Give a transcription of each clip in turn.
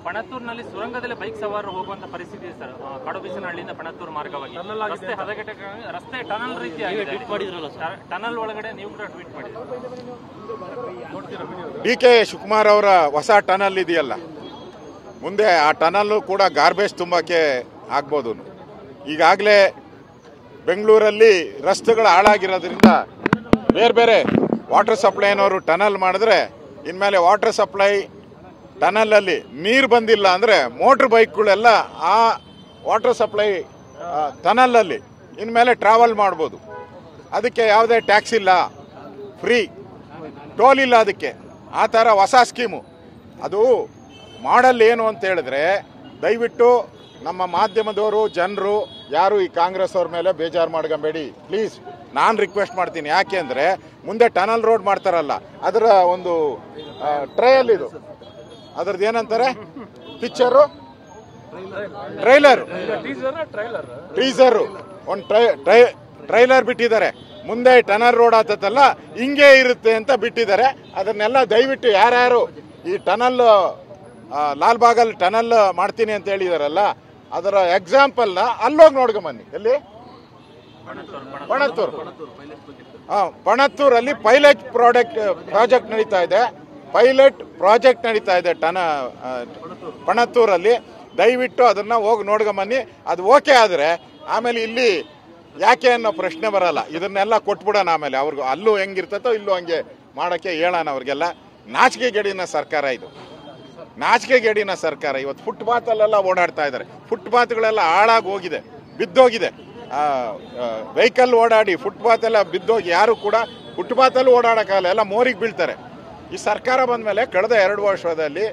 ಪಣತ್ತೂರಿನಲ್ಲಿ ಸುರಂಗದಲ್ಲಿ ಬೈಕ್ ಸವಾರರು ಹೋಗುವಂತ ಪರಿಸ್ಥಿತಿ ಇದೆ ಸರ್. ಕಡುಬಿಸನಹಳ್ಳಿಯಿಂದ ಪಣತ್ತೂರು ಮಾರ್ಗವಾಗಿ ರಸ್ತೆ ಹದಗೆಟ್ಟ, ರಸ್ತೆ ಟನಲ್ ರೀತಿಯಾಗಿದೆ. ಟನಲ್ ಒಳಗಡೆ ನೀವು ಕೂಡ ಟ್ವೀಟ್ ಮಾಡಿದ್ದೀರಿ. ಡಿ ಕೆ ಶಿವಕುಮಾರ್ ಅವರ ಹೊಸ ಟನಲ್ ಇದೆಯಲ್ಲ, ಮುಂದೆ ಆ ಟನಲ್ ಕೂಡ ಗಾರ್ಬೇಜ್ ತುಂಬಕ್ಕೆ ಆಗ್ಬೋದು. ಈಗಾಗಲೇ ಬೆಂಗಳೂರಲ್ಲಿ ರಸ್ತೆಗಳು ಹಾಳಾಗಿರೋದ್ರಿಂದ ಬೇರೆ ಬೇರೆ ವಾಟರ್ ಸಪ್ಲೈನವರು ಟನಲ್ ಮಾಡಿದ್ರೆ ಇನ್ಮೇಲೆ ವಾಟರ್ ಸಪ್ಲೈ ಟನಲಲ್ಲಿ ನೀರು ಬಂದಿಲ್ಲ ಅಂದರೆ ಮೋಟ್ರ್ ಬೈಕ್ಗಳೆಲ್ಲ ಆ ವಾಟರ್ ಸಪ್ಲೈ ಟನಲಲ್ಲಿ ಇನ್ಮೇಲೆ ಟ್ರಾವೆಲ್ ಮಾಡ್ಬೋದು. ಅದಕ್ಕೆ ಯಾವುದೇ ಟ್ಯಾಕ್ಸ್ ಇಲ್ಲ, ಫ್ರೀ, ಟೋಲ್ ಇಲ್ಲ ಅದಕ್ಕೆ. ಆ ಥರ ಹೊಸ ಸ್ಕೀಮು. ಅದು ಮಾಡಲ್ ಏನು ಅಂತ ಹೇಳಿದ್ರೆ, ದಯವಿಟ್ಟು ನಮ್ಮ ಮಾಧ್ಯಮದವರು ಜನರು ಯಾರು ಈ ಕಾಂಗ್ರೆಸ್ ಅವ್ರ ಮೇಲೆ ಬೇಜಾರು ಮಾಡ್ಕೊಂಬೇಡಿ ಪ್ಲೀಸ್. ನಾನು ರಿಕ್ವೆಸ್ಟ್ ಮಾಡ್ತೀನಿ. ಯಾಕೆ ಅಂದರೆ ಮುಂದೆ ಟನಲ್ ರೋಡ್ ಮಾಡ್ತಾರಲ್ಲ, ಅದರ ಒಂದು ಟ್ರಯಲ್ ಇದು, ಅದ್ರದ್ದು ಏನಂತಾರೆ ಪಿಕ್ಚರು, ಟೀಸರು, ಒಂದು ಟ್ರೈಲರ್ ಬಿಟ್ಟಿದ್ದಾರೆ. ಮುಂದೆ ಟನಲ್ ರೋಡ್ ಆತತ್ತಲ್ಲ ಹಿಂಗೆ ಇರುತ್ತೆ ಅಂತ ಬಿಟ್ಟಿದ್ದಾರೆ. ಅದನ್ನೆಲ್ಲ ದಯವಿಟ್ಟು ಯಾರ್ಯಾರು ಈ ಟನಲ್ ಲಾಲ್ಬಾಗಲ್ ಟನಲ್ ಮಾಡ್ತೀನಿ ಅಂತ ಹೇಳಿದಾರಲ್ಲ, ಅದರ ಎಕ್ಸಾಂಪಲ್ನ ಅಲ್ಲೋಗಿ ನೋಡ್ಕೊಂಬನ್ನಿ. ಎಲ್ಲಿ? ಪಣತ್ತೂರಲ್ಲಿ ಪೈಲಟ್ ಪ್ರಾಜೆಕ್ಟ್ ನಡೀತಾ ಇದೆ. ಪಣತ್ತೂರಲ್ಲಿ ದಯವಿಟ್ಟು ಅದನ್ನ ಹೋಗಿ ನೋಡ್ಕೊಂಬನ್ನಿ. ಅದು ಓಕೆ ಆದರೆ ಆಮೇಲೆ ಇಲ್ಲಿ ಯಾಕೆ ಅನ್ನೋ ಪ್ರಶ್ನೆ ಬರಲ್ಲ. ಇದನ್ನೆಲ್ಲ ಕೊಟ್ಬಿಡೋಣ ಆಮೇಲೆ ಅವ್ರಿಗೂ. ಅಲ್ಲೂ ಹೆಂಗಿರ್ತತೋ ಇಲ್ಲೂ ಹಂಗೆ ಮಾಡೋಕ್ಕೆ ಹೇಳೋಣ ಅವ್ರಿಗೆಲ್ಲ. ನಾಚಿಕೆಗೇಡಿನ ಸರ್ಕಾರ ಇದು, ನಾಚಿಕೆಗೇಡಿನ ಸರ್ಕಾರ. ಇವತ್ತು ಫುಟ್ಪಾತಲ್ಲೆಲ್ಲ ಓಡಾಡ್ತಾ ಇದ್ದಾರೆ. ಫುಟ್ಪಾತ್ಗಳೆಲ್ಲ ಹಾಳಾಗಿ ಹೋಗಿದೆ, ಬಿದ್ದೋಗಿದೆ. ವೆಹಿಕಲ್ ಓಡಾಡಿ ಫುಟ್ಪಾತ್ ಎಲ್ಲ ಬಿದ್ದೋಗಿ ಯಾರು ಕೂಡ ಫುಟ್ಪಾತಲ್ಲೂ ಓಡಾಡೋಕ್ಕಾಗಲ್ಲ, ಎಲ್ಲ ಮೋರಿಗೆ ಬೀಳ್ತಾರೆ. ಈ ಸರ್ಕಾರ ಬಂದ ಮೇಲೆ ಕಳೆದ 2 ವರ್ಷದಲ್ಲಿ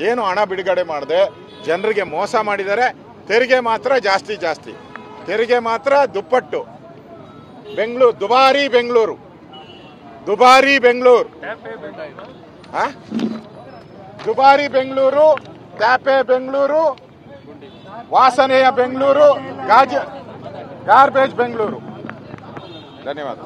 ಏನು ಹಣ ಬಿಡುಗಡೆ ಮಾಡದೆ ಜನರಿಗೆ ಮೋಸ ಮಾಡಿದ್ದಾರೆ. ತೆರಿಗೆ ಮಾತ್ರ ಜಾಸ್ತಿ, ತೆರಿಗೆ ಮಾತ್ರ ದುಪ್ಪಟ್ಟು. ದುಬಾರಿ ಬೆಂಗಳೂರು, ದುಬಾರಿ ಬೆಂಗಳೂರು, ಟ್ಯಾಪೆ ಬೆಂಗಳೂರು, ವಾಸನೆಯ ಬೆಂಗಳೂರು, ಗಾರ್ಬೇಜ್ ಬೆಂಗಳೂರು. ಧನ್ಯವಾದ.